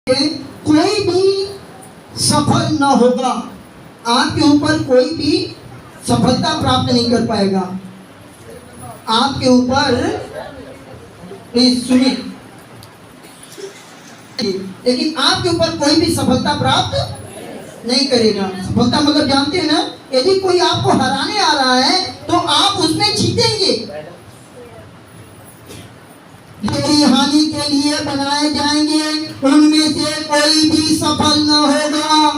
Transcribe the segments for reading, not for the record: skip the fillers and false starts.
कोई भी सफल न होगा, आपके ऊपर कोई भी सफलता प्राप्त नहीं कर पाएगा। आपके ऊपर प्लीज सुनिए, लेकिन आपके ऊपर कोई भी सफलता प्राप्त नहीं करेगा। सफलता मतलब जानते हैं ना, यदि कोई आपको हराने आ रहा है तो आप उसमें जीतेंगे। तेरी हानि के लिए बनाए जाएंगे, उनमें से कोई भी सफल न होगा।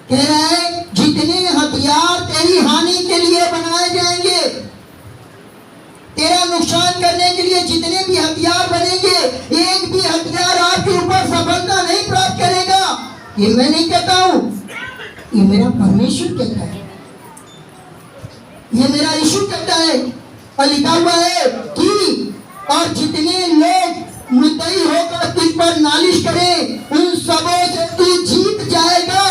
कह रहा है जितने हथियार तेरी हानि के लिए बनाए जाएंगे, तेरा नुकसान करने के लिए जितने भी हथियार बनेंगे, एक भी हथियार आपके ऊपर सफलता नहीं प्राप्त करेगा। ये मैं नहीं कहता हूं, ये मेरा परमेश्वर कहता है, ये मेरा यीशु कहता है। और लिखा हुआ है कि और जितने लोग मुद्दई होकर तुझ पर नालिश करें, उन सबों से तू जीत जाएगा।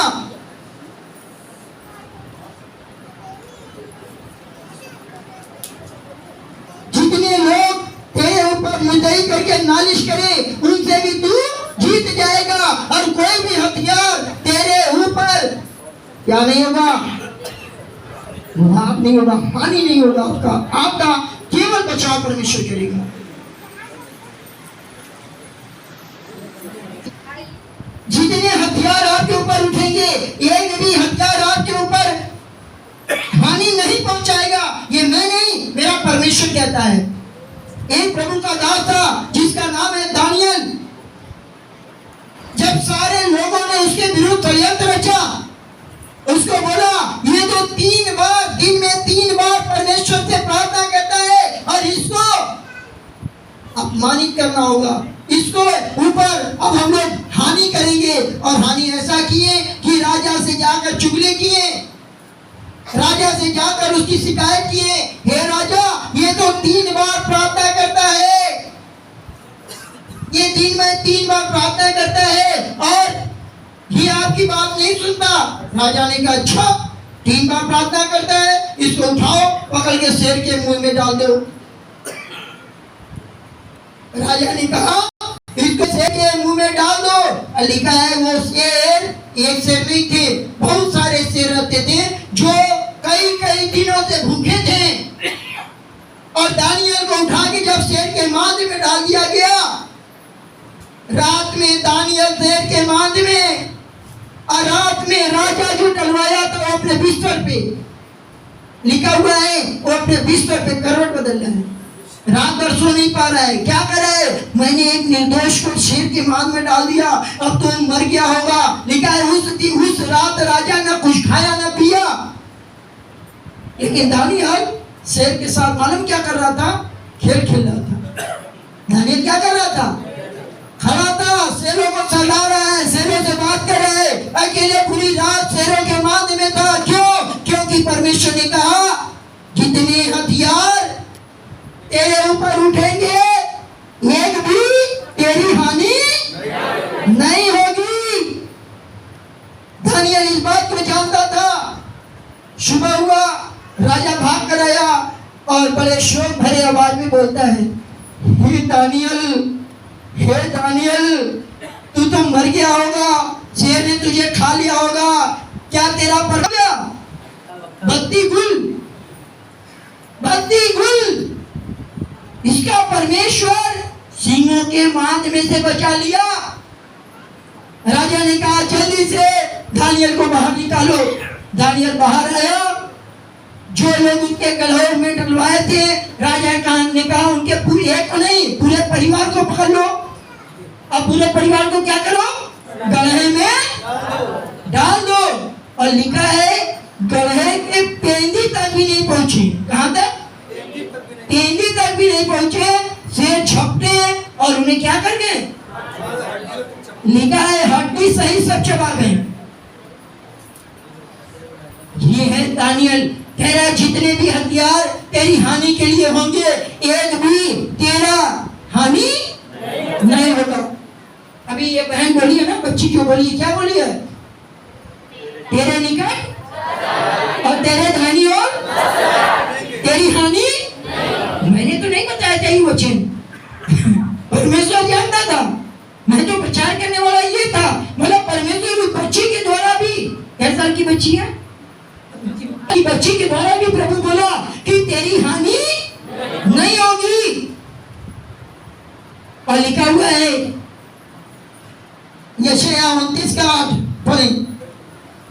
जितने लोग तेरे ऊपर मुद्दई करके नालिश करें, उनसे भी तू जीत जाएगा। और कोई भी हथियार तेरे ऊपर क्या नहीं होगा, लाभ नहीं होगा, हानि नहीं होगा। आपका केवल बचाव परमेश्वर करेगा। जितने हथियार आपके ऊपर उठेंगे, एक भी हथियार आपके ऊपर हानि नहीं पहुंचाएगा। ये मैं नहीं, मेरा परमेश्वर कहता है। एक प्रभु का दास था जिसका नाम है दानियल। जब सारे लोगों ने उसके विरुद्ध षड्यंत्र रचा, उसको बोला ये तो 3 बार दिन में 3 बार परमेश्वर से प्रार्थना करता है और इसको अपमानित करना होगा, इसको ऊपर अब हम लोग हानि करेंगे। और हानि ऐसा किए कि राजा से जाकर चुगली किए, राजा से जाकर उसकी शिकायत किए, हे राजा ये तो 3 बार प्रार्थना करता है, ये दिन में 3 बार प्रार्थना करता है और ये आपकी बात नहीं सुनता। राजा ने कहा अच्छा 3 बार प्रार्थना करता है, इसको उठाओ पकड़ के शेर के मुंह में डाल दो। राजा ने कहा इसको शेर के मुंह में डाल दो। लिखा है वो शेर एक शेर नहीं थे, बहुत सारे शेर रहते थे जो कई कई दिनों से भूखे थे। और दानियल को उठा के जब शेर के मांद में डाल दिया गया, रात में दानियल शेर के मांद में, और रात में राजा जो डलवाया था वो अपने बिस्तर पे, लिखा हुआ है वो अपने बिस्तर पे करवट बदल रहा है, रात भर सो नहीं पा रहा है। क्या कर रहा है, मैंने एक निर्दोष को शेर के मांद में डाल दिया, अब तो मर गया होगा। लिखा है उस रात राजा ने कुछ खाया न पिया। लेकिन दानियल शेर के साथ मालूम क्या कर रहा था, खेल खेल रहा था। दानियल क्या कर रहा था, खड़ा था, शेरों को सहला रहा है, शेरों से बात कर रहा है, अकेले पूरी रात शेरों के मांद में था। क्यों? क्योंकि परमेश्वर ने कहा जितने हथियार तेरे ऊपर उठेंगे, एक भी तेरी हानि नहीं होगी। दानियल इस बात को जानता था। सुबह हुआ, राजा भाग कर आया और बड़े शोक भरे आवाज में बोलता है, हे दानियल, हे दानियल, तू तो मर गया होगा, शेर ने तुझे खा लिया होगा, क्या तेरा पर गया? बत्ती गुल, बत्ती गुल। इसका परमेश्वर सिंहों के मांद में से बचा लिया। राजा ने कहा जल्दी से दानियल को बाहर निकालो। दानियल बाहर आया, जो लोग उनके गलहों में डलवाए थे, राजा ने कहा उनके पूरे एक को नहीं, पूरे परिवार को पकड़ लो। अब पूरे परिवार को क्या करो, गलहे में डाल दो। और लिखा है गलहे के पेंदी तक भी नहीं पहुंची। कहां तक? पेंदी तक भी नहीं पहुंचे, शेर झपटे और उन्हें क्या कर गए, लिखा है हड्डी सही सब चबा गए। ये है दानियल, कह रहा है जितने भी हथियार तेरी हानि के लिए होंगे, एक भी तेरा हानि नहीं होगा। अभी ये बहन बोली है ना, बच्ची क्यों बोली है, क्या बोली है, तेरे निकट और तेरे धनी और तेरी हानि। मैंने तो नहीं बताया था ये वचन, परमेश्वर जानता था। मैं तो प्रचार करने वाला ये था, मतलब परमेश्वर उस बच्ची के द्वारा भी, कैसे साल की बच्ची है, की बच्ची के द्वारा भी प्रभु बोला कि तेरी हानि नहीं होगी। और लिखा हुआ है यशायाह 29 का 8 पढ़ें।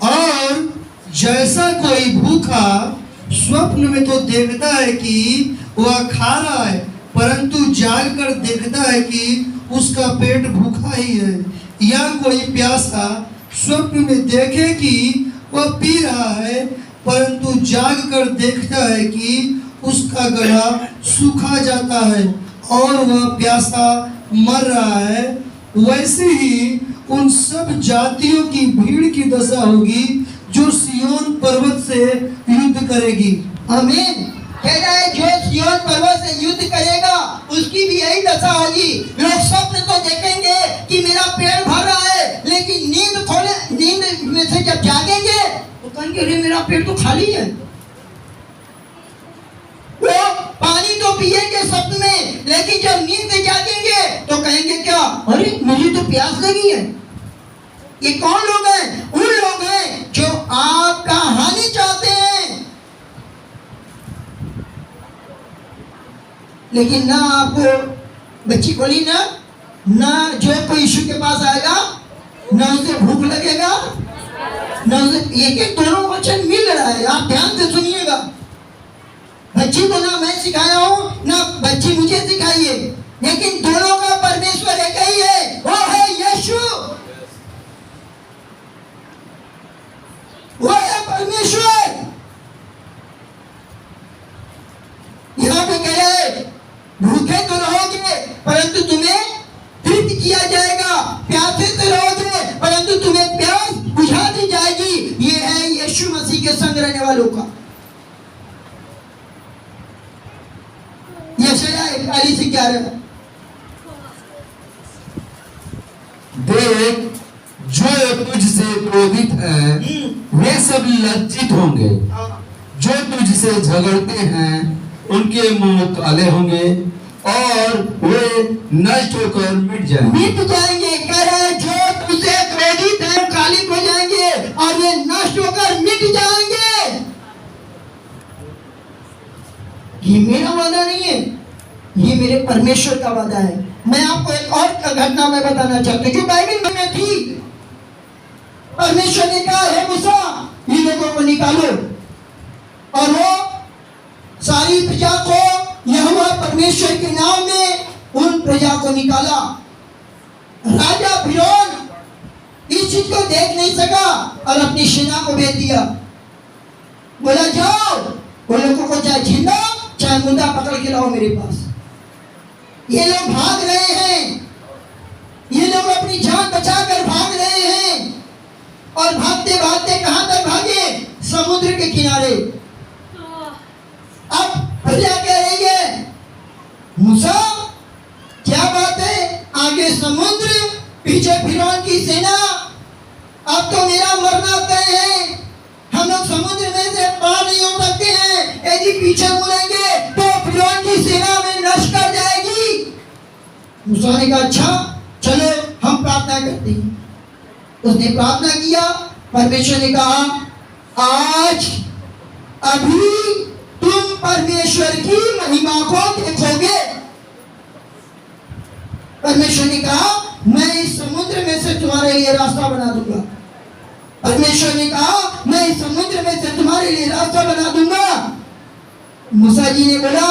और जैसा कोई भूखा स्वप्न में तो देखता है कि वह खा रहा है, परंतु जाग कर देखता है कि उसका पेट भूखा ही है, या कोई प्यासा स्वप्न में देखे कि वह पी रहा है, परंतु जाग कर देखता है कि उसका गला सूखा जाता है और वह प्यासा मर रहा है, वैसे ही उन सब जातियों की भीड़ की दशा होगी जो सिय्योन पर्वत से युद्ध करेगी। आमीन। कह रहा है जो सिय्योन पर्वत से युद्ध करेगा उसकी भी यही दशा होगी। लोग स्वप्न तो देखेंगे कि मेरा पेट भर रहा है, लेकिन नींद में से जब जागेंगे तो कहेंगे अरे मेरा पेट तो खाली है। वो पानी तो पिएंगे स्वप्न में, लेकिन जब नींद से जागेंगे तो कहेंगे क्या, अरे मुझे तो प्यास लगी है। ये कौन लोग हैं? उन लोग हैं जो आपका हानि चाहते हैं, लेकिन ना आपको बच्ची बोली ना जो कोई यीशु के पास आएगा ना उसे भूख लगेगा ना उसे, एक दोनों वचन मिल रहा है, आप ध्यान से सुनिएगा। बच्ची को ना मैं सिखाया हूं ना बच्ची मुझे सिखाई है, लेकिन दोनों का परमेश्वर एक ही है, वो है यीशु, वो है परमेश्वर। यहाँ पे कह रहे भूखे तो रहोगे परंतु तुम्हें तृप्त किया जाएगा, प्यासे तो रहोगे परंतु तुम्हें प्यास बुझा दी जाएगी। ये है यीशु मसीह के संग रहने वालों का। यशायाह 41:11 देख जो तुझसे क्रोधित हैं वे सब लज्जित होंगे, जो तुझसे झगड़ते हैं उनके मुंह काले होंगे और वे नष्ट होकर मिट जाएंगे। कह रहे जो तुझसे क्रोधित हैं काली हो जाएंगे और वे नष्ट होकर मिट जाएंगे। ये मेरा वादा नहीं है, ये मेरे परमेश्वर का वादा है। मैं आपको एक और घटना में बताना चाहता हूँ जो बाइबल में थी। परमेश्वर ने कहा है मूसा इन लोगों को निकालो, और वो सारी प्रजा को यहोवा परमेश्वर के नाम में उन प्रजा को निकाला। राजा फिरौन इस चीज को देख नहीं सका और अपनी सेना को भेज दिया, बोला जाओ उन लोगों को चाहे जिंदा चाहे मुर्दा पकड़ के लाओ मेरे पास। ये लोग भाग रहे हैं, ये लोग अपनी जान बचाकर भाग रहे हैं, और भागते भागते कहां तक भागे? समुद्र के किनारे। अब प्रजा कह रही है मूसा क्या बात है, आगे समुद्र पीछे फिरौन की सेना, अब तो मेरा मरना तय है, हम लोग समुद्र में से पार नहीं हो सकते हैं, यदि पीछे मुड़ेंगे तो फिरौन की सेना में नष्ट कर जाएगी। मूसा ने कहा अच्छा चलो हम प्रार्थना करते हैं। उसने प्रार्थना किया, परमेश्वर ने कहा आज अभी तुम परमेश्वर की महिमा को देखोगे। परमेश्वर ने कहा मैं इस समुद्र में से तुम्हारे लिए रास्ता बना दूंगा। परमेश्वर ने कहा मैं इस समुद्र में से तुम्हारे लिए रास्ता बना दूंगा। मूसा जी ने बोला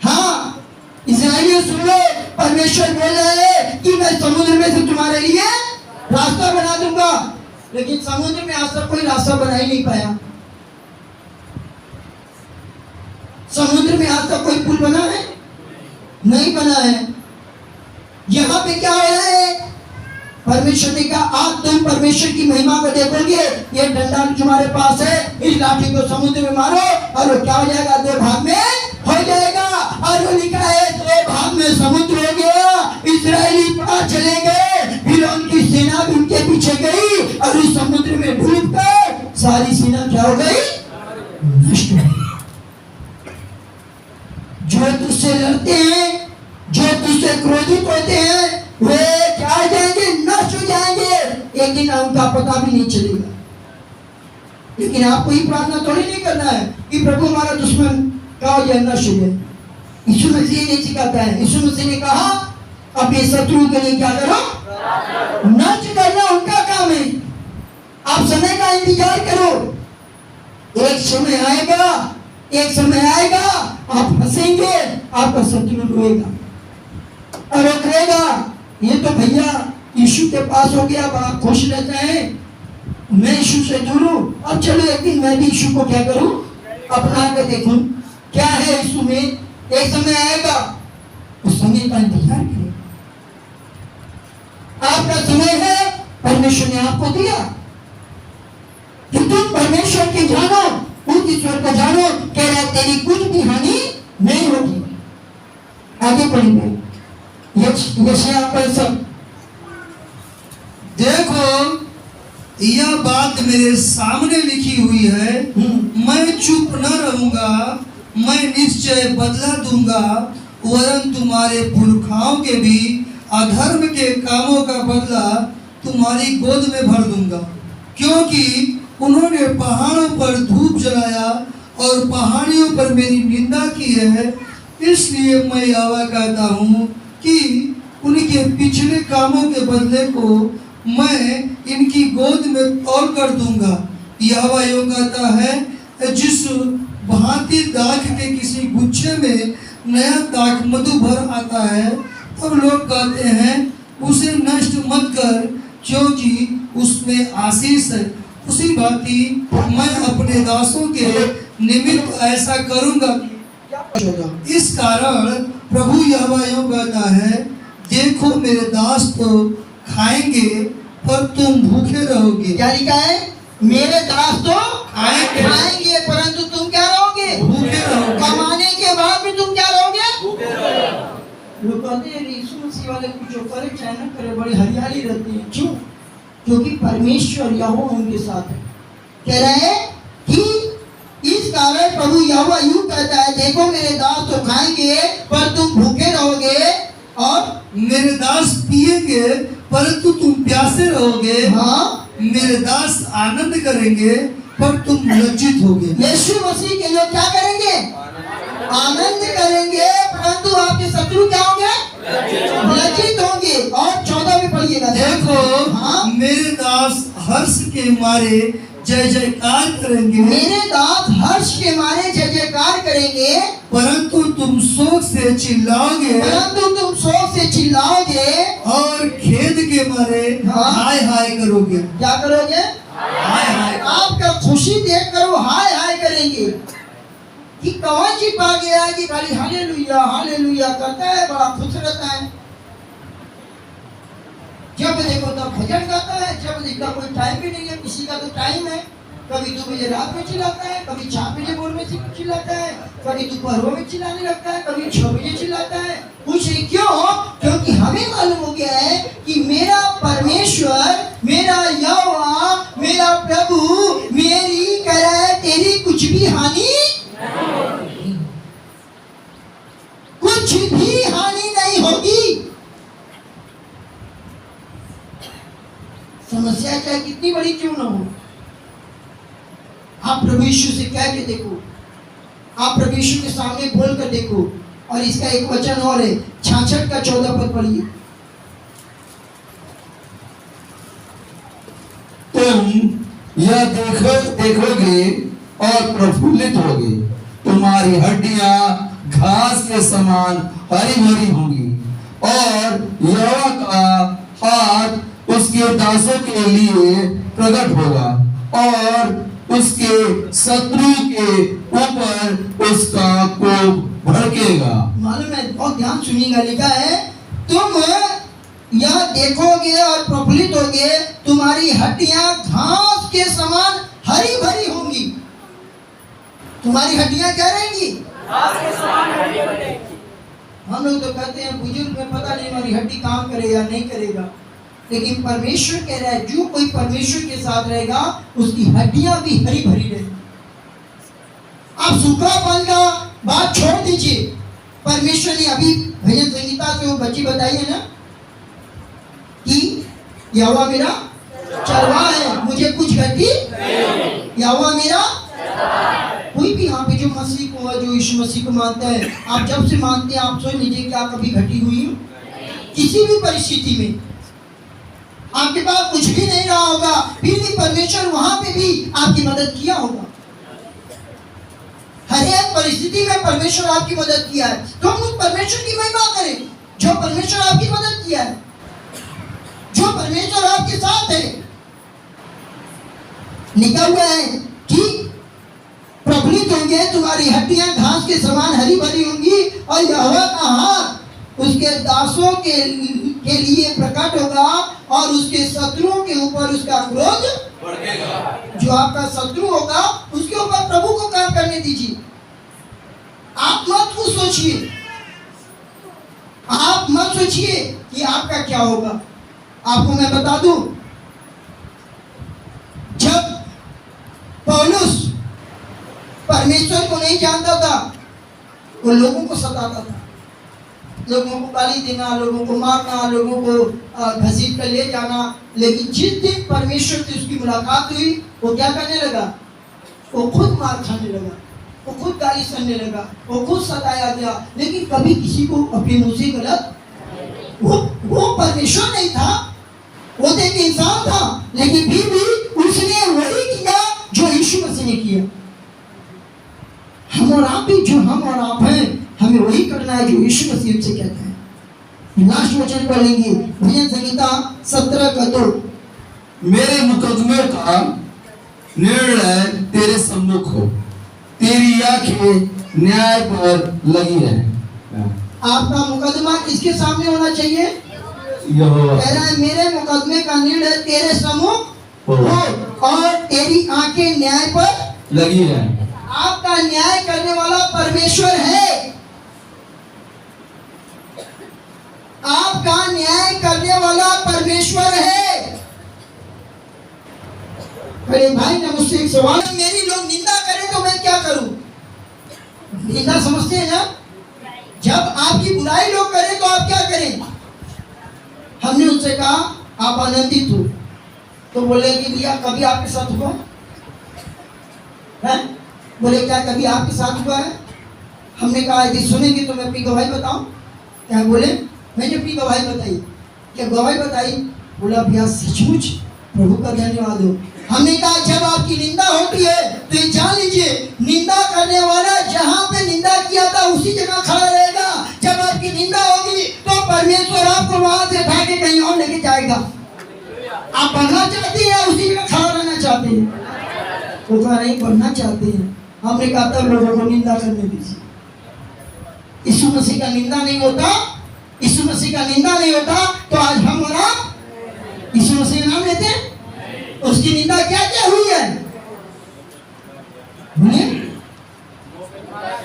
हाँ इस्राएलियों सुन लो, परमेश्वर बोल रहा है कि मैं समुद्र में से तुम्हारे लिए रास्ता बना दूंगा। लेकिन समुद्र में आज तक कोई रास्ता बना ही नहीं पाया। समुद्र में आज तक कोई पुल बना है? नहीं बना है। यहाँ पे क्या हो रहा है? परमेश्वर ने कहा आज तुम परमेश्वर की महिमा को देखोगे, ये डंडा तुम्हारे पास है, इस लाठी को समुद्र में मारो और वो क्या हो जाएगा? दो भाग में हो जाएगा। और वो लिखा है दो भाग में समुद्र हो गया, इस्राएली पार चले गए, फिर उनकी सेना भी उनके पीछे गई और इस समुद्र में डूबकर सारी सेना क्या हो गई? नष्ट हो गई। जो तुझसे लड़ते हैं, जो तुझसे क्रोधित होते हैं, वे क्या है उनका पता भी नहीं चलेगा। लेकिन आपको ही प्रार्थना थोड़ी नहीं करना है कि प्रभु हमारा दुश्मन का यह नष्ट हो जाए। यीशु मसीह ने सिखाता है, यीशु मसीह ने कहा अपने शत्रु के लिए क्या करो, नष्ट करना उनका काम है। आप समय का इंतजार करो, एक समय आएगा, एक समय आएगा आप हंसेंगे, आपका शत्रु रोएगा और वो कहेगा ये तो भैया यीशु के पास हो गया, बड़ा खुश रहता है, मैं यीशु से दूर हूं, अब चलो एक दिन मैं भी यीशु को क्या करूं, अपना के देखूं क्या है यीशु में। एक समय आएगा, उस समय का इंतजार करें। आपका समय है, परमेश्वर ने आपको दिया कि तुम परमेश्वर के जानो, उस ईश्वर को जानो, कह रहा तेरी कुछ भी हानि नहीं होगी। आगे पढ़ेंगे यशायाह पर सब। देखो यह बात मेरे सामने लिखी हुई है, मैं चुप न रहूंगा, मैं निश्चय बदला दूंगा, वरन तुम्हारे पुरखाओं के भी अधर्म के कामों का बदला तुम्हारी गोद में भर दूंगा। क्योंकि उन्होंने पहाड़ों पर धूप जलाया और पहाड़ियों पर मेरी निंदा की है, इसलिए मैं यहोवा कहता हूँ कि उनके पिछले कामों के बदले को मैं इनकी गोद में तौल कर दूंगा। यहोवा यूं कहता है, जिस भांति दाख के किसी गुच्छे में नया दाख मधु भर आता है, तब लोग कहते हैं उसे नष्ट मत कर, क्योंकि उसमें आशीष है। उसी भांति मैं अपने दासों के निमित्त ऐसा करूंगा। इस कारण प्रभु यहोवा यूं कहता है, देखो मेरे दास तो खाएंगे पर तुम भूखे रहोगे। क्या लिखा है? मेरे दास तो खाएंगे परंतु तुम क्या रहोगे, भूखे रहोगे। कमाने के बाद भी तुम क्या रहोगे, लोग कहते हैं यीशु मसीह वाले कुछ जो करे चाहे न करे बड़ी हरियाली रहती है। क्यों? क्योंकि परमेश्वर यहोवा उनके साथ है। कह रहे हैं कि इस कारण प्रभु यहोवा यूं कहता है, देखो मेरे दास तो खाएंगे पर तुम भूखे रहोगे, और मेरे दास पिएंगे परंतु तुम प्यासे रहोगे। हाँ, मेरे दास आनंद करेंगे पर तुम लज्जित होगे। यीशु मसीह के लोग क्या करेंगे, आनंद करेंगे, परंतु आपके शत्रु क्या होंगे, लज्जित होंगे। और 14 में पढ़िएगा। देखो हाँ, मेरे दास हर्ष के मारे जय जयकार करेंगे, मेरे दास हर्ष के मारे जय जयकार करेंगे, परंतु तुम शोक से चिल्लाओगे, परंतु तुम शोक से चिल्लाओगे और खेद के मारे हाँ। हाय हाय करोगे। क्या करोगे, हाय हाय। आपका खुशी देख कर वो हाय हाय करेंगे कि कौन सी पा गया कि खाली हालेलुया हालेलुया करता है, बड़ा खुश रहता है। जब देखो तब भजन गाता है, जब देखता कोई टाइम भी नहीं है, किसी का तो टाइम है, कभी 2 बजे रात में चिल्लाता है, कभी 4 बजे भोर में चिल्लाता है, कभी दोपहर में चिल्लाने लगता है, कभी 6 बजे चिल्लाता है। कुछ नहीं, क्यों? क्योंकि हमें मालूम हो गया है कि मेरा परमेश्वर, मेरा यहोवा, मेरा प्रभु मेरी कह रहा है तेरी कुछ भी हानि, कुछ भी हानि नहीं होगी। समस्या चाहे कितनी बड़ी क्यों ना हो, आप प्रभु यीशु से कह के देखो, आप प्रभु यीशु के सामने बोल कर देखो। और इसका एक वचन और है, 66 का 14 पद पढ़िए। तुम यह देखोगे और प्रफुल्लित होगे, तुम्हारी हड्डियां घास के समान हरी भरी होंगी, और यहोवा का हाथ उसके दासों के लिए प्रकट होगा, और उसके शत्रु के ऊपर उसका कोप भड़केगा। मालूम है, बहुत ध्यान सुनिएगा, लिखा है तुम यह देखोगे और प्रफुल्लित होगे, तुम्हारी हड्डियां घास के समान हरी भरी होंगी। तुम्हारी हड्डियां क्या रहेंगी, घास के समान हरी भरी। हम लोग तो कहते हैं बुजुर्ग में पता नहीं हमारी हड्डी काम करेगा नहीं करेगा, लेकिन परमेश्वर कह रहा है जो कोई परमेश्वर के साथ रहेगा उसकी हड्डियां भी हरी भरी रहेगी। आप सूखापन का बात छोड़ दीजिए, परमेश्वर ने अभी भजन संहिता से वो बच्ची बताई है ना कि यहोवा मेरा चरवाहा है, मुझे कुछ घटी यहोवा मेरा। कोई भी यहाँ पे जो मसीह को, जो यीशु मसीह को मानता है, आप जब से मानते हैं आप सोच लीजिए क्या कभी घटी हुई हो? किसी भी परिस्थिति में आपके पास कुछ भी नहीं रहा होगा, फिर भी परमेश्वर वहां पे भी आपकी मदद किया होगा। हर एक परिस्थिति में परमेश्वर आपकी मदद किया है, तो हम उस परमेश्वर की महिमा करें जो परमेश्वर आपकी मदद किया है, जो परमेश्वर आपके साथ है। लिखा हुआ है कि प्रफुल्लित होंगे, तुम्हारी हड्डियां घास के समान हरी भरी होंगी, और यहोवा का हाथ उसके दासों के लिए प्रकट होगा, और उसके शत्रुओं के ऊपर उसका क्रोध बढ़ेगा। जो आपका शत्रु होगा उसके ऊपर प्रभु को काम करने दीजिए। आप मत कुछ सोचिए, आप मत सोचिए कि आपका क्या होगा। आपको मैं बता दूं, जब पौलुस परमेश्वर को नहीं जानता था, वो लोगों को सताता था, लोगों को गाली देना, लोगों को मारना, लोगों को घसीट कर ले जाना। लेकिन जिस दिन परमेश्वर से उसकी मुलाकात हुई, वो क्या करने लगा? वो खुद मार खाने लगा, वो खुद गाली सुनने लगा, वो खुद सताया गया, लेकिन कभी किसी को अपने मुंह से गलत, वो परमेश्वर नहीं था, वो तो एक इंसान था, लेकिन फिर भी उसने वही किया जो यीशु मसीह ने किया। हम और आप भी, जो हम और आप हैं, हमें वही करना है जो यीशु मसीह हमसे कहता है। लास्ट वचन पढ़ेंगे, भजन संहिता 17:2। मेरे मुकदमे का निर्णय तेरे सम्मुख हो, तेरी आंखें न्याय पर लगी है। आपका मुकदमा किसके सामने होना चाहिए? यहोवा। कह रहा है मेरे मुकदमे का निर्णय तेरे सम्मुख हो, और तेरी आंखें न्याय पर लगी है। आपका न्याय करने वाला परमेश्वर है। आपका न्याय करने वाला परमेश्वर है। अरे भाई ने मुझसे एक सवाल, मेरी लोग निंदा करें तो मैं क्या करूं? निंदा समझते हैं ना? जब आपकी बुराई लोग करें तो आप क्या करें? हमने उनसे कहा आप आनंदित हो, तो बोले कि भैया कभी आपके साथ हुआ है? बोले क्या कभी आपके साथ हुआ है? हमने कहा यदि सुनेंगे तो मैं अपनी गवाही बताऊं। क्या बोले? मैंने अपनी गवाही बताई। क्या गवाही बताई? बोला भैया सचमुच प्रभु का धन्यवाद हो। हमने कहा जब आपकी निंदा होती है तो ये जान लीजिए, निंदा करने वाला जहां पे निंदा किया था उसी जगह खड़ा रहेगा। जब आपकी निंदा होगी तो परमेश्वर आपको वहां से उठा के कहीं और लेके जाएगा। आप बढ़ना चाहते हैं, उसी जगह खड़ा रहना चाहते हैं? वो कहा नहीं, बढ़ना चाहते हैं। हमने कहा तब लोगों को निंदा करने दीजिए। यीशु मसीह का निंदा नहीं होता, यीशु मसीह का निंदा नहीं होता तो आज हम और आप यीशु मसीह का नाम लेते हैं। उसकी निंदा क्या क्या हुई है?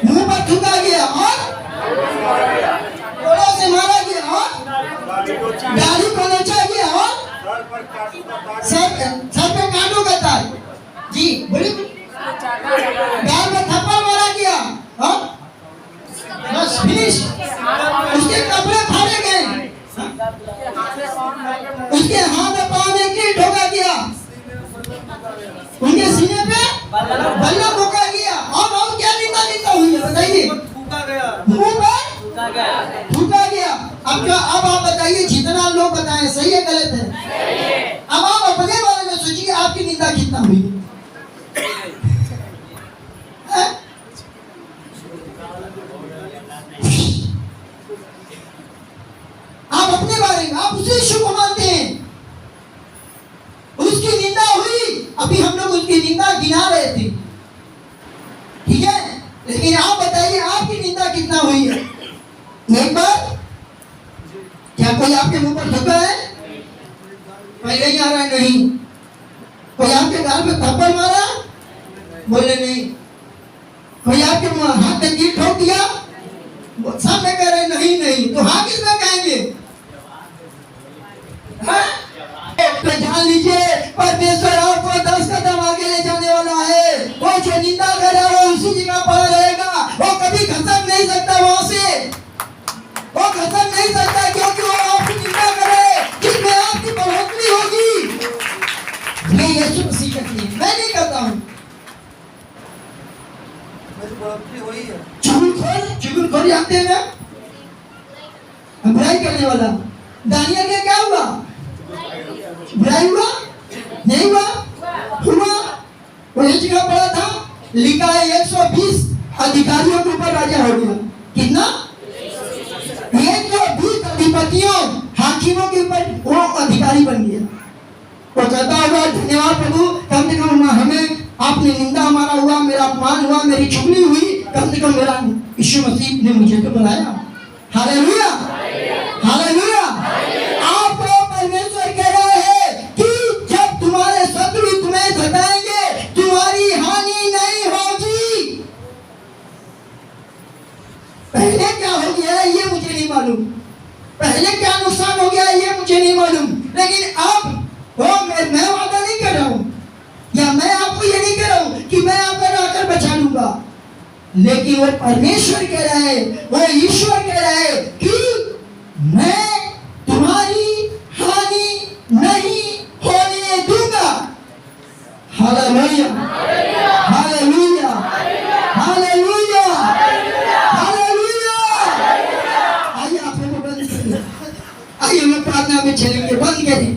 मुंह पर थूका गया, और कोड़ों से मारा गया, और गाली को नोचा गया, और सर पे कांटों का तार। जी बोलिए। गाल में थप्पड़ मारा गया, और बस फिनिश। उसके कपड़े फाड़े गए, उसके हाथ पांव में कील ठोका गया, उनके सीने पे बल्ला ठोका गया, और क्या निंदा हुई है बताइए? मुंह पर थूका गया। अब आप बताइए, जितना लोग बताएं सही है गलत है? अब आप अपने बारे में सोचिए, आपकी निंदा कितना हुई है? आप अपने बारे में, आप उसे यीशु को मानते हैं, उसकी निंदा हुई। अभी हम लोग उसकी निंदा गिना रहे थे, ठीक है? लेकिन आप बताइए आपकी निंदा कितना हुई है? एक बार क्या कोई आपके मुंह पर थूका है? पहले ही आ रहा है नहीं। कोई आपके गाल पे थप्पड़ मारा? बोले नहीं। कोई आपके हाथ में कील ठोक दिया? सब में कह रहे नहीं नहीं। तो हाँ किस में कहेंगे? तो जान लीजिए परमेश्वर आपको 10 कदम आगे ले जाने वाला है। वो जो निंदा करे वो उसी जगह पड़ा रहेगा, वो कभी खसक नहीं सकता वहां से, वो खसक नहीं सकता, क्योंकि वो आपकी निंदा करे जिसमें आपकी बढ़ोतरी होगी। जानते हैं ना, बुराई करने वाला। दानियल के क्या हुआ? बुराई हुआ? नहीं हुआ? हुआ। वो एक जगह पड़ा था, लिखा है 120 अधिकारियों के ऊपर राजा हो गया। कितना? 120 अधिपतियों, हाकिमों के ऊपर वो अधिकारी बन गया। वो कहता होगा धन्यवाद प्रभु, कम से कम हमें आपने निंदा हमारा हुआ, मेरा अपमान हुआ, मेरी चुगली हुई, कम से कम मेरा यीशु मसीह ने मुझे तो बुलाया। Hallelujah, hallelujah. आपको परमेश्वर कह रहा है कि जब तुम्हारे शत्रु तुम्हें सताएंगे, तुम्हारी हानि नहीं होगी। पहले क्या हो गया ये मुझे नहीं मालूम, पहले क्या नुकसान हो गया ये मुझे नहीं मालूम, लेकिन अब वो मैं वादा नहीं कर रहा हूँ, या मैं आपको ये नहीं कह रहा हूँ कि मैं आपको आकर बचा लूंगा, लेकिन वो परमेश्वर कह रहा है, वो ईश्वर कह रहा है कि मैं तुम्हारी हानि नहीं होने दूंगा। Hallelujah, hallelujah, hallelujah, hallelujah. आइए आप लोग बंद करिए, आइए हम प्रार्थना में चलेंगे, बंद करें।